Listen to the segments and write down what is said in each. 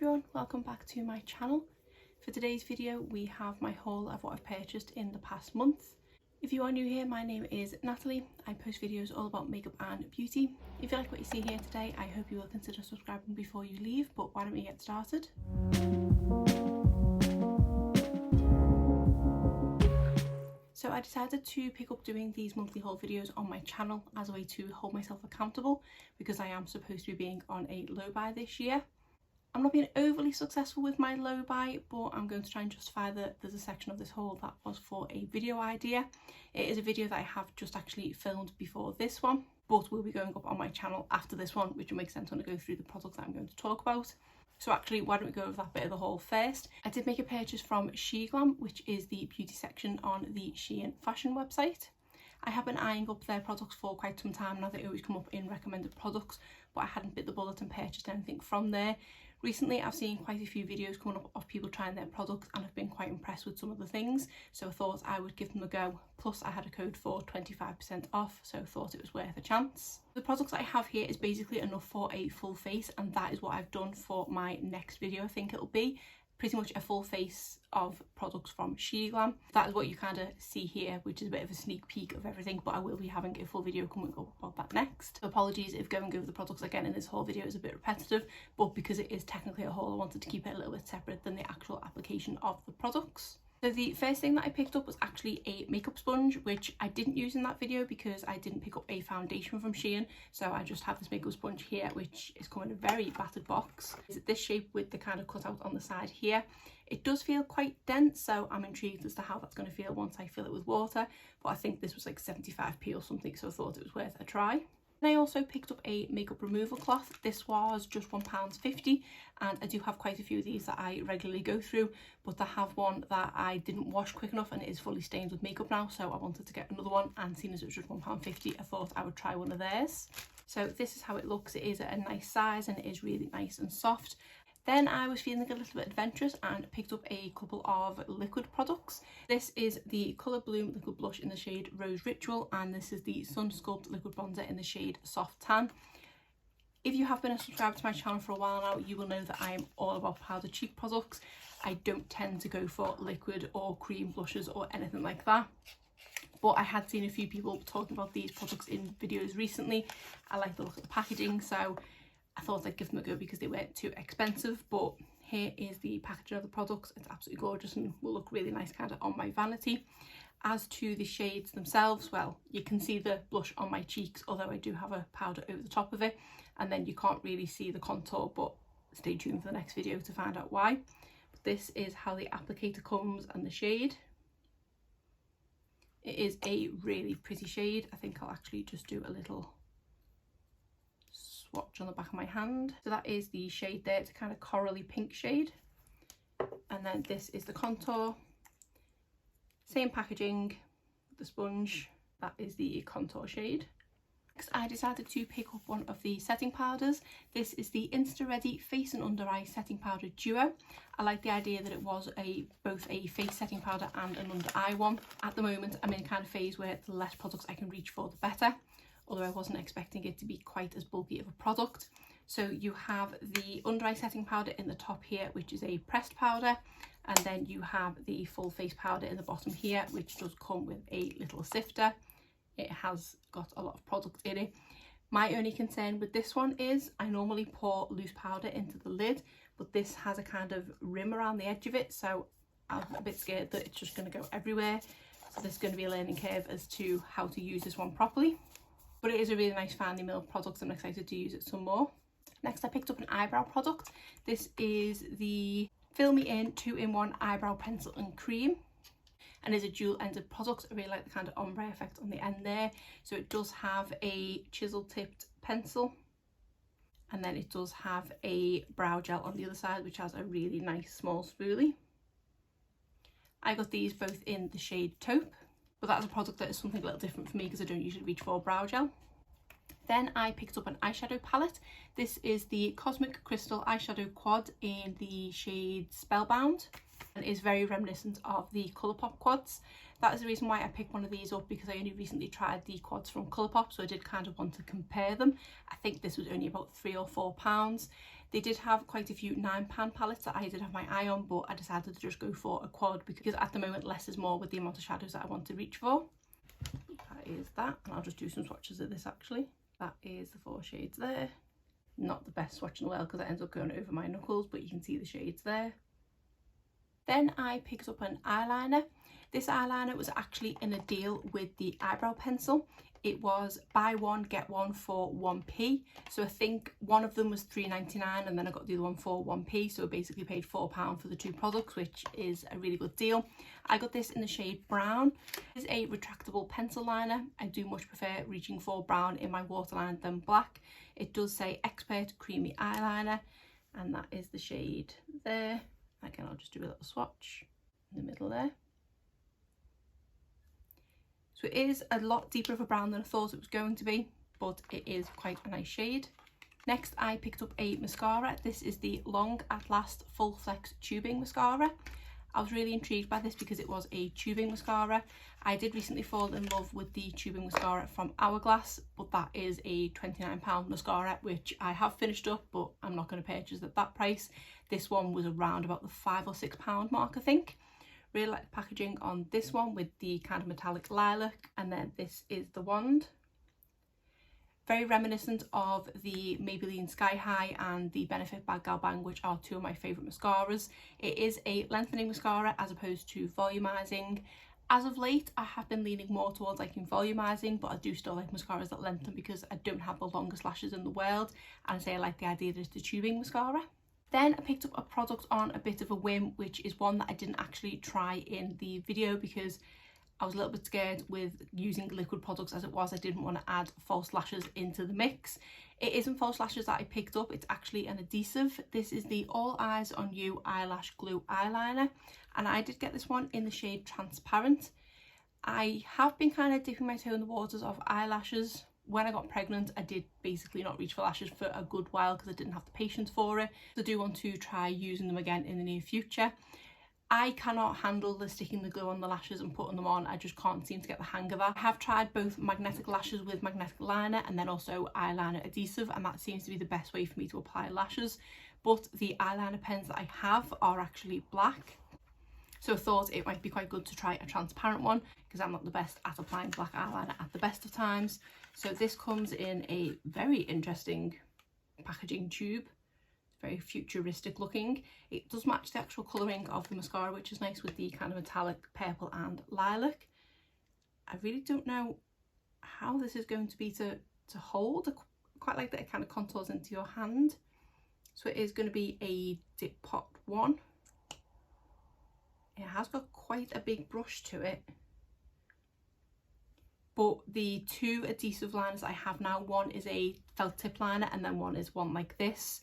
everyone, welcome back to my channel. For today's video we have my haul of what I've purchased in the past month. If you are new here, my name is Natalie. I post videos all about makeup and beauty. If you like what you see here today, I hope you will consider subscribing before you leave, but why don't we get started? So I decided to pick up doing these monthly haul videos on my channel as a way to hold myself accountable, because I am supposed to be being on a low buy this year. I'm not being overly successful with my low buy, but I'm going to try and justify that there's a section of this haul that was for a video idea. It is a video that I have just actually filmed before this one, but will be going up on my channel after this one, which will make sense when I go through the products that I'm going to talk about. So actually, why don't we go over that bit of the haul first. I did make a purchase from Sheglam, which is the beauty section on the Shein fashion website. I have been eyeing up their products for quite some time now. They always come up in recommended products, but I hadn't bit the bullet and purchased anything from there. Recently I've seen quite a few videos coming up of people trying their products and I've been quite impressed with some of the things, so I thought I would give them a go. Plus I had a code for 25% off, so I thought it was worth a chance. The products I have here is basically enough for a full face, and that is what I've done for my next video. I think it'll be pretty much a full face of products from Sheglam. That is what you kind of see here, which is a bit of a sneak peek of everything, but I will be having a full video coming up about that next. So apologies if going over the products again in this whole video is a bit repetitive, but because it is technically a haul, I wanted to keep it a little bit separate than the actual application of the products. So the first thing that I picked up was actually a makeup sponge, which I didn't use in that video because I didn't pick up a foundation from Shein. So I just have this makeup sponge here, which is coming in a very battered box. It's this shape with the kind of cutout on the side here. It does feel quite dense, so I'm intrigued as to how that's going to feel once I fill it with water. But I think this was like 75p or something, so I thought it was worth a try. And I also picked up a makeup removal cloth. This was just £1.50, and I do have quite a few of these that I regularly go through, but I have one that I didn't wash quick enough and it is fully stained with makeup now, so I wanted to get another one, and seeing as it was just £1.50, I thought I would try one of theirs. So this is how it looks. It is a nice size and it is really nice and soft. Then I was feeling a little bit adventurous and picked up a couple of liquid products. This is the Colour Bloom Liquid Blush in the shade Rose Ritual, and this is the Sun Sculpt Liquid Bronzer in the shade Soft Tan. If you have been a subscriber to my channel for a while now, you will know that I am all about powder cheek products. I don't tend to go for liquid or cream blushes or anything like that. But I had seen a few people talking about these products in videos recently. I like the look of the packaging, so I thought I'd give them a go because they weren't too expensive. But here is the packaging of the products. It's absolutely gorgeous and will look really nice kind of on my vanity. As to the shades themselves, well, you can see the blush on my cheeks, although I do have a powder over the top of it, and then you can't really see the contour, but stay tuned for the next video to find out why. But this is how the applicator comes and the shade. It is a really pretty shade. I think I'll actually just do a little swatch on the back of my hand. So that is the shade there. It's a kind of corally pink shade, and then this is the contour. Same packaging, the sponge. That is the contour shade. Next I decided to pick up one of the setting powders. This is the Insta Ready Face and Under Eye Setting Powder Duo. I like the idea that it was both a face setting powder and an under eye one. At the moment I'm in a kind of phase where the less products I can reach for the better, although I wasn't expecting it to be quite as bulky of a product. So you have the under eye setting powder in the top here, which is a pressed powder, and then you have the full face powder in the bottom here, which does come with a little sifter. It has got a lot of product in it. My only concern with this one is I normally pour loose powder into the lid, but this has a kind of rim around the edge of it, so I'm a bit scared that it's just going to go everywhere. So there's going to be a learning curve as to how to use this one properly. But it is a really nice finely milled product. I'm excited to use it some more. Next I picked up an eyebrow product. This is the Fill Me In 2-in-1 Eyebrow Pencil and Cream, and is a dual-ended product. I really like the kind of ombre effect on the end there. So it does have a chisel tipped pencil, and then it does have a brow gel on the other side, which has a really nice small spoolie. I got these both in the shade Taupe, but that's a product that is something a little different for me because I don't usually reach for brow gel. Then I picked up an eyeshadow palette. This is the Cosmic Crystal Eyeshadow Quad in the shade Spellbound, and is very reminiscent of the Colourpop quads. That is the reason why I picked one of these up, because I only recently tried the quads from Colourpop, so I did kind of want to compare them. I think this was only about £3 or £4. They did have quite a few £9 palettes that I did have my eye on, but I decided to just go for a quad because at the moment less is more with the amount of shadows that I want to reach for. That is that, and I'll just do some swatches of this actually. That is the 4 shades there. Not the best swatch in the world because it ends up going over my knuckles, but you can see the shades there. Then I picked up an eyeliner. This eyeliner was actually in a deal with the eyebrow pencil. It was buy one get one for 1p, so I think one of them was £3.99 and then I got the other one for 1p, so I basically paid £4 for the 2 products, which is a really good deal. I got this in the shade brown. It is a retractable pencil liner. I do much prefer reaching for brown in my waterline than black. It does say Expert Creamy Eyeliner, and that is the shade there. Again, I'll just do a little swatch in the middle there. So it is a lot deeper of a brown than I thought it was going to be, but it is quite a nice shade. Next, I picked up a mascara. This is the Long At Last Full Flex Tubing Mascara. I was really intrigued by this because it was a tubing mascara. I did recently fall in love with the tubing mascara from Hourglass, but that is a £29 mascara, which I have finished up, but I'm not going to purchase at that price. This one was around about the £5 or £6 mark, I think. Really like the packaging on this one with the kind of metallic lilac, and then this is the wand. Very reminiscent of the Maybelline Sky High and the Benefit Bad Gal Bang, which are 2 of my favourite mascaras. It is a lengthening mascara as opposed to volumizing. As of late, I have been leaning more towards liking volumizing, but I do still like mascaras that lengthen because I don't have the longest lashes in the world, and I say I like the idea that it's the tubing mascara. Then I picked up a product on a bit of a whim, which is one that I didn't actually try in the video because I was a little bit scared with using liquid products as it was. I didn't want to add false lashes into the mix. It isn't false lashes that I picked up, it's actually an adhesive. This is the All Eyes on You Eyelash Glue Eyeliner, and I did get this one in the shade Transparent. I have been kind of dipping my toe in the waters of eyelashes. When I got pregnant, I did basically not reach for lashes for a good while because I didn't have the patience for it. I do want to try using them again in the near future. I cannot handle the sticking the glue on the lashes and putting them on. I just can't seem to get the hang of that. I have tried both magnetic lashes with magnetic liner and then also eyeliner adhesive, and that seems to be the best way for me to apply lashes. But the eyeliner pens that I have are actually black. So I thought it might be quite good to try a transparent one because I'm not the best at applying black eyeliner at the best of times. So this comes in a very interesting packaging tube. It's very futuristic looking. It does match the actual colouring of the mascara, which is nice with the kind of metallic purple and lilac. I really don't know how this is going to be to hold. I quite like that it kind of contours into your hand. So it is going to be a dip pot one. It has got quite a big brush to it. But the 2 adhesive liners I have now, one is a felt tip liner and then one is one like this.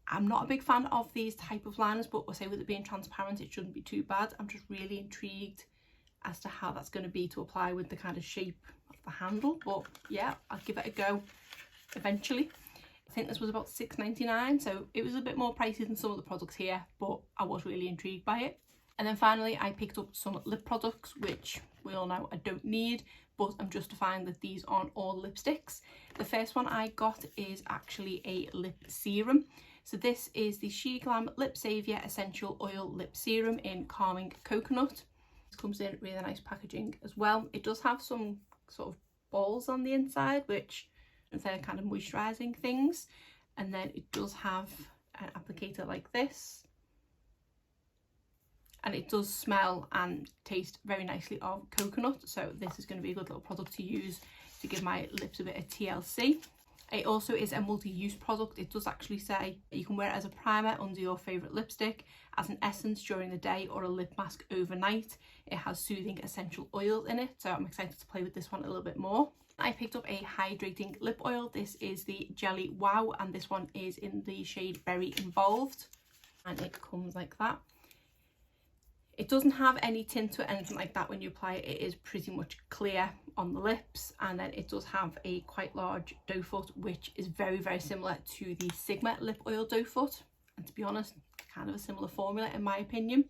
I'm not a big fan of these type of liners, but we'll say with it being transparent, it shouldn't be too bad. I'm just really intrigued as to how that's going to be to apply with the kind of shape of the handle. But yeah, I'll give it a go eventually. I think this was about £6.99, so it was a bit more pricey than some of the products here, but I was really intrigued by it. And then finally, I picked up some lip products, which we all know I don't need, but I'm justifying that these aren't all lipsticks. The first one I got is actually a lip serum. So this is the Sheglam Lip Saviour Essential Oil Lip Serum in Calming Coconut. This comes in really nice packaging as well. It does have some sort of balls on the inside, which they're kind of moisturising things. And then it does have an applicator like this. And it does smell and taste very nicely of coconut, so this is going to be a good little product to use to give my lips a bit of TLC. It also is a multi-use product. It does actually say you can wear it as a primer under your favourite lipstick, as an essence during the day, or a lip mask overnight. It has soothing essential oils in it, so I'm excited to play with this one a little bit more. I picked up a hydrating lip oil. This is the Jelly Wow, and this one is in the shade Berry Involved, and it comes like that. It doesn't have any tint to it, anything like that when you apply it. It is pretty much clear on the lips, and then it does have a quite large doe foot, which is very, very similar to the Sigma lip oil doe foot. And to be honest, kind of a similar formula in my opinion.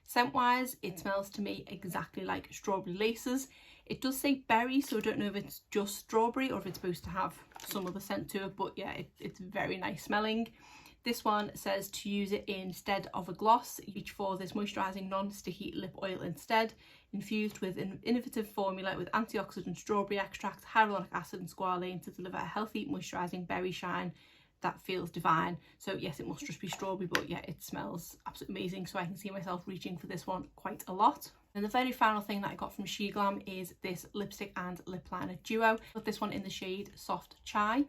Scent wise, it smells to me exactly like strawberry laces. It does say berry, so I don't know if it's just strawberry or if it's supposed to have some other scent to it, but yeah, it's very nice smelling. This one says to use it instead of a gloss. Reach for this moisturising non-sticky lip oil instead, infused with an innovative formula with antioxidant strawberry extract, hyaluronic acid and squalane to deliver a healthy moisturising berry shine that feels divine. So yes, it must just be strawberry, but yeah, it smells absolutely amazing, so I can see myself reaching for this one quite a lot. And the very final thing that I got from Sheglam is this lipstick and lip liner duo. Got this one in the shade Soft Chai.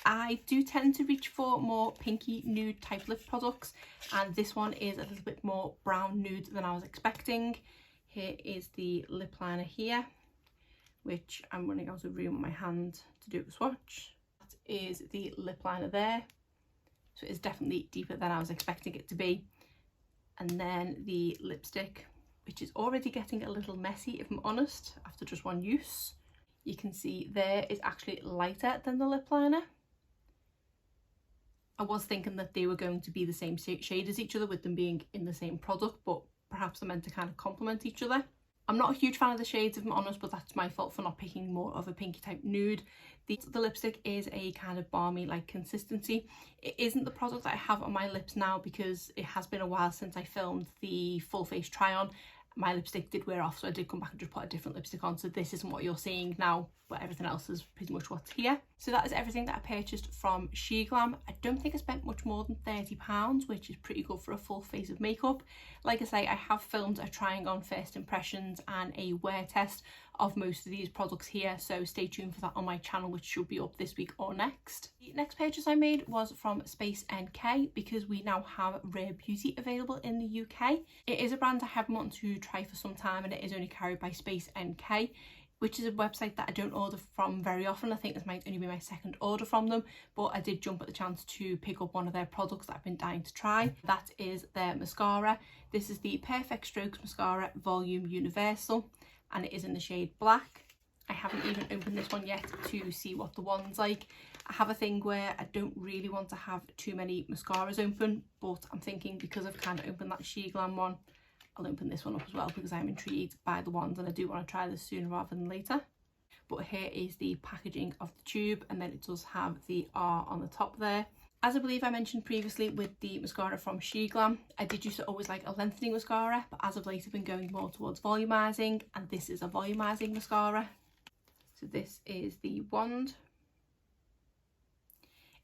I do tend to reach for more pinky nude type lip products, and this one is a little bit more brown nude than I was expecting. Here is the lip liner here, which I'm running out of room on my hand to do a swatch. That is the lip liner there, so it's definitely deeper than I was expecting it to be. And then the lipstick, which is already getting a little messy if I'm honest after just one use. You can see there is actually lighter than the lip liner. I was thinking that they were going to be the same shade as each other with them being in the same product, but perhaps they're meant to kind of complement each other. I'm not a huge fan of the shades if I'm honest, but that's my fault for not picking more of a pinky type nude. The lipstick is a kind of balmy like consistency. It isn't the product that I have on my lips now because it has been a while since I filmed the full face try on. My lipstick did wear off, so I did come back and just put a different lipstick on, so this isn't what you're seeing now, but everything else is pretty much what's here. So that is everything that I purchased from Sheglam. I don't think I spent much more than £30, which is pretty good for a full face of makeup. Like I say, I have filmed a trying on first impressions and a wear test of most of these products here, so stay tuned for that on my channel, which should be up this week or next. The next purchase I made was from Space NK because we now have Rare Beauty available in the UK. It is a brand I have wanted to try for some time, and it is only carried by Space NK, which is a website that I don't order from very often. I think this might only be my second order from them, but I did jump at the chance to pick up one of their products that I've been dying to try. That is their mascara. This is the Perfect Strokes Mascara Volume Universal, and it is in the shade Black. I haven't even opened this one yet to see what the wand's like. I have a thing where I don't really want to have too many mascaras open, but I'm thinking because I've kind of opened that Sheglam one, I'll open this one up as well because I'm intrigued by the wand and I do want to try this sooner rather than later. But here is the packaging of the tube, and then it does have the R on the top there. As I believe I mentioned previously with the mascara from Sheglam, I did used to always like a lengthening mascara, but as of late I've been going more towards volumizing, and this is a volumizing mascara. So this is the wand.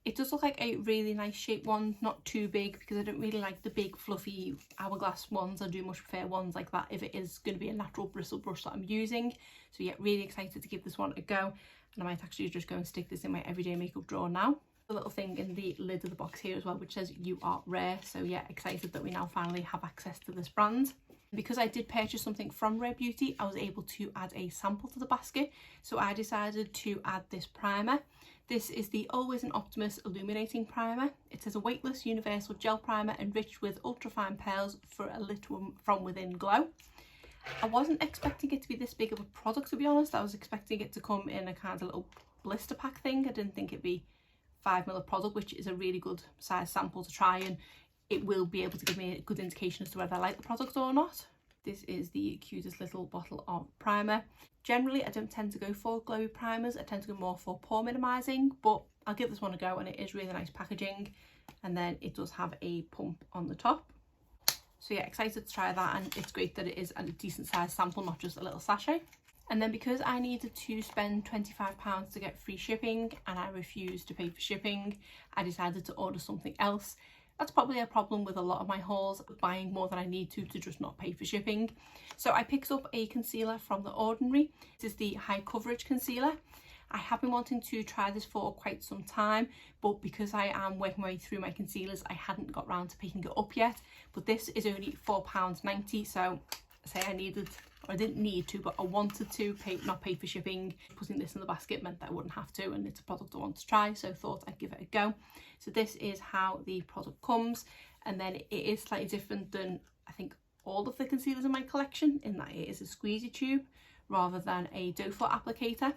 It does look like a really nice shaped wand, not too big because I don't really like the big fluffy hourglass ones. I do much prefer ones like that if it is going to be a natural bristle brush that I'm using. So yeah, really excited to give this one a go, and I might actually just go and stick this in my everyday makeup drawer now. A little thing in the lid of the box here as well, which says "You are rare." So yeah, excited that we now finally have access to this brand. Because I did purchase something from Rare Beauty, I was able to add a sample to the basket, so I decided to add this primer. This is the Always an Optimus Illuminating Primer. It is a weightless universal gel primer enriched with ultrafine pearls for a lit from within glow. I wasn't expecting it to be this big of a product, to be honest. I was expecting it to come in a kind of little blister pack thing. I didn't think it'd be 5ml product, which is a really good size sample to try, and it will be able to give me a good indication as to whether I like the product or not. This is the cutest little bottle of primer. Generally, I don't tend to go for glowy primers. I tend to go more for pore minimising, but I'll give this one a go, and it is really nice packaging. And then it does have a pump on the top. So yeah, excited to try that, and it's great that it is a decent size sample, not just a little sachet. And then because I needed to spend £25 to get free shipping and I refused to pay for shipping, I decided to order something else. That's probably a problem with a lot of my hauls, buying more than I need to just not pay for shipping. So I picked up a concealer from The Ordinary. This is the High Coverage Concealer. I have been wanting to try this for quite some time, but because I am working my way through my concealers, I hadn't got round to picking it up yet. But this is only £4.90, so I say I didn't need to, but I wanted to not pay for shipping. Putting this in the basket meant that I wouldn't have to, and it's a product I want to try, so I thought I'd give it a go. So this is how the product comes, and then it is slightly different than I think all of the concealers in my collection, in that it is a squeezy tube rather than a doe foot applicator.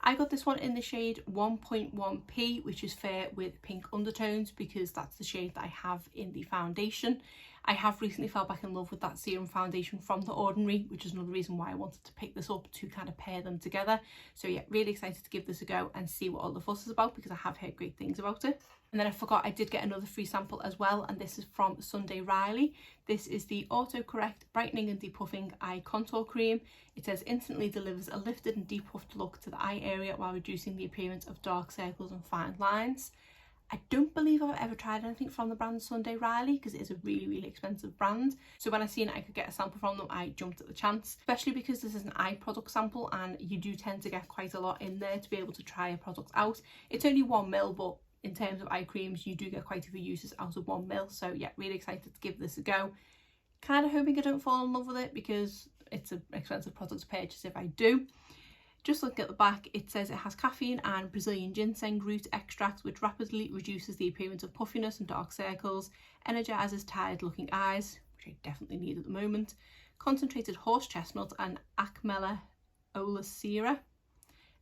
I got this one in the shade 1.1p, which is fair with pink undertones because that's the shade that I have in the foundation. I have recently fell back in love with that Serum foundation from The Ordinary, which is another reason why I wanted to pick this up, to kind of pair them together. So yeah, really excited to give this a go and see what all the fuss is about, because I have heard great things about it. And then I forgot, I did get another free sample as well, and this is from Sunday Riley. This is the Autocorrect Brightening and Depuffing Eye Contour Cream. It says instantly delivers a lifted and depuffed look to the eye area while reducing the appearance of dark circles and fine lines. I don't believe I've ever tried anything from the brand Sunday Riley, because it is a really expensive brand. So when I seen I could get a sample from them, I jumped at the chance, especially because this is an eye product sample and you do tend to get quite a lot in there to be able to try a product out. It's only 1ml, but in terms of eye creams, you do get quite a few uses out of 1ml. So yeah, really excited to give this a go. Kind of hoping I don't fall in love with it, because it's an expensive product to purchase if I do. Just looking at the back, it says it has caffeine and Brazilian ginseng root extract, which rapidly reduces the appearance of puffiness and dark circles, energizes tired looking eyes, which I definitely need at the moment, concentrated horse chestnut and Acmella olacea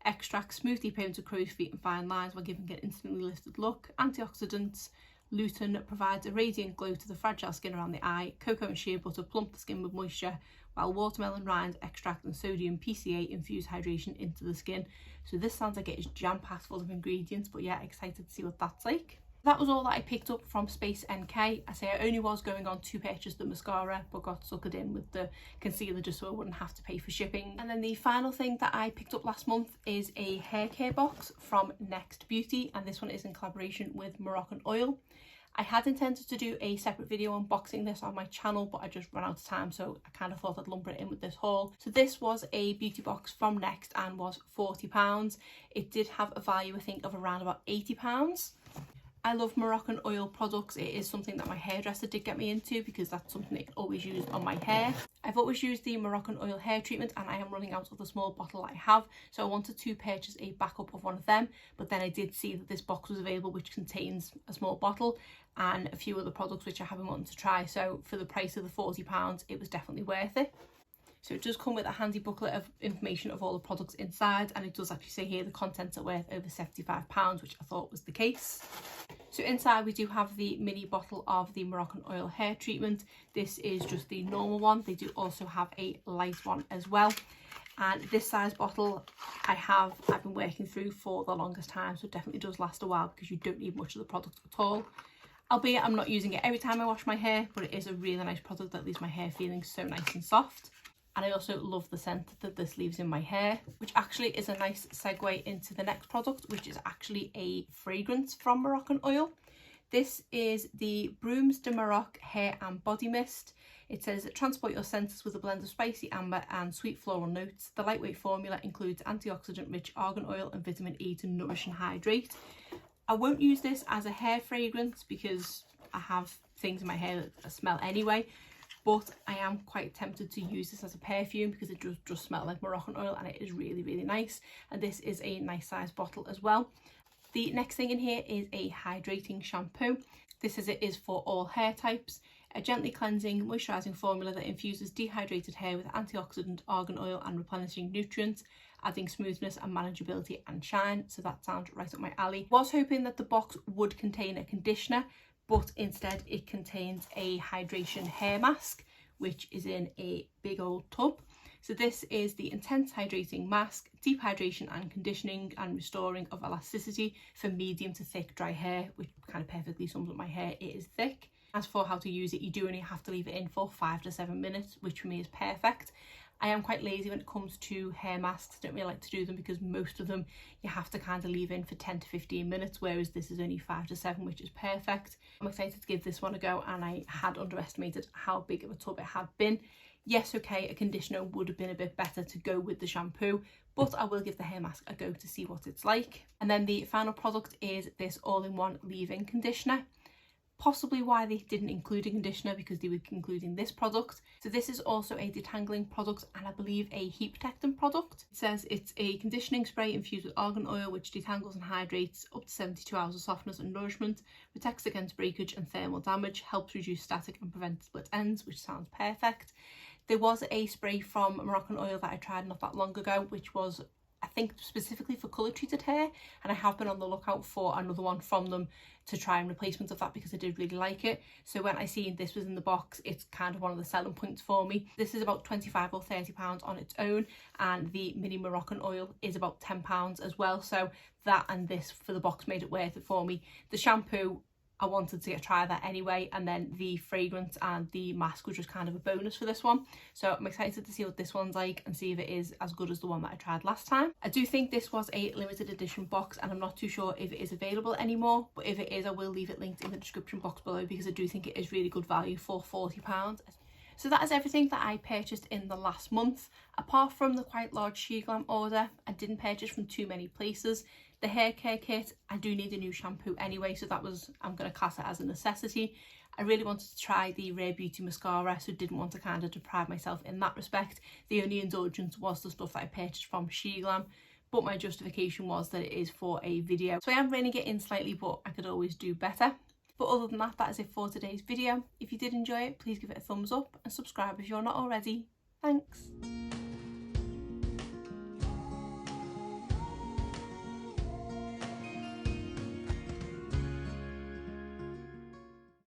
extract, smooth the appearance of crow's feet and fine lines while giving an instantly lifted look. Antioxidants, lutein provides a radiant glow to the fragile skin around the eye. Cocoa and shea butter plump the skin with moisture, while watermelon rind extract and sodium PCA infuse hydration into the skin. So this sounds like it is jam-packed full of ingredients, but yeah, excited to see what that's like. That was all that I picked up from Space NK. I say I only was going on to purchase the mascara, but got suckered in with the concealer just so I wouldn't have to pay for shipping. And then the final thing that I picked up last month is a hair care box from Next Beauty, and this one is in collaboration with Moroccan Oil. I had intended to do a separate video unboxing this on my channel, but I just ran out of time, so I kind of thought I'd lump it in with this haul. So this was a beauty box from Next and was £40. It did have a value, I think, of around about £80. I love Moroccan Oil products. It is something that my hairdresser did get me into, because that's something I always use on my hair. I've always used the Moroccan Oil hair treatment, and I am running out of the small bottle I have, so I wanted to purchase a backup of one of them, but then I did see that this box was available which contains a small bottle and a few other products which I haven't wanted to try, so for the price of the £40 it was definitely worth it. So it does come with a handy booklet of information of all the products inside, and it does actually say here the contents are worth over £75, which I thought was the case. So inside we do have the mini bottle of the Moroccan Oil hair treatment. This is just the normal one. They do also have a light one as well. And this size bottle I've been working through for the longest time, so it definitely does last a while because you don't need much of the product at all. Albeit I'm not using it every time I wash my hair, but it is a really nice product that leaves my hair feeling so nice and soft. And I also love the scent that this leaves in my hair, which actually is a nice segue into the next product, which is actually a fragrance from Moroccan Oil. This is the Brooms de Morocc Hair and Body Mist. It says, transport your senses with a blend of spicy amber and sweet floral notes. The lightweight formula includes antioxidant-rich argan oil and vitamin E to nourish and hydrate. I won't use this as a hair fragrance because I have things in my hair that smell anyway, but I am quite tempted to use this as a perfume because it does just smell like Moroccan Oil, and it is really nice. And this is a nice size bottle as well. The next thing in here is a hydrating shampoo. This as it is for all hair types. A gently cleansing, moisturising formula that infuses dehydrated hair with antioxidant, argan oil and replenishing nutrients, adding smoothness and manageability and shine. So that sounds right up my alley. Was hoping that the box would contain a conditioner, but instead it contains a hydration hair mask, which is in a big old tub. So this is the Intense Hydrating Mask, deep hydration and conditioning and restoring of elasticity for medium to thick dry hair, which kind of perfectly sums up my hair. It is thick. As for how to use it, you do only have to leave it in for 5 to 7 minutes, which for me is perfect. I am quite lazy when it comes to hair masks. I don't really like to do them because most of them you have to kind of leave in for 10 to 15 minutes, whereas this is only 5 to 7, which is perfect. I'm excited to give this one a go, and I had underestimated how big of a tub it had been. Yes, okay, a conditioner would have been a bit better to go with the shampoo, but I will give the hair mask a go to see what it's like. And then the final product is this all-in-one leave-in conditioner. Possibly why they didn't include a conditioner, because they were including this product. So this is also a detangling product and I believe a heat protectant product. It says it's a conditioning spray infused with argan oil which detangles and hydrates up to 72 hours of softness and nourishment, protects against breakage and thermal damage, helps reduce static and prevent split ends, which sounds perfect. There was a spray from Moroccan Oil that I tried not that long ago, which was I think specifically for colour treated hair, and I have been on the lookout for another one from them to try and replacement of that because I did really like it. So when I seen this was in the box, it's kind of one of the selling points for me. This is about £25 or £30 on its own, and the mini Moroccan oil is about £10 as well. So that and this for the box made it worth it for me. The shampoo, I wanted to try that anyway, and then the fragrance and the mask was just kind of a bonus for this one. So I'm excited to see what this one's like and see if it is as good as the one that I tried last time. I do think this was a limited edition box, and I'm not too sure if it is available anymore, but if it is, I will leave it linked in the description box below because I do think it is really good value for £40. So that is everything that I purchased in the last month. Apart from the quite large Sheglam order, I didn't purchase from too many places. The hair care kit, I do need a new shampoo anyway, so that was, I'm going to class it as a necessity. I really wanted to try the Rare Beauty mascara, so didn't want to kind of deprive myself in that respect. The only indulgence was the stuff that I purchased from Sheglam, but my justification was that it is for a video. So I am reining it in slightly, but I could always do better. But other than that, that is it for today's video. If you did enjoy it, please give it a thumbs up and subscribe if you're not already. Thanks.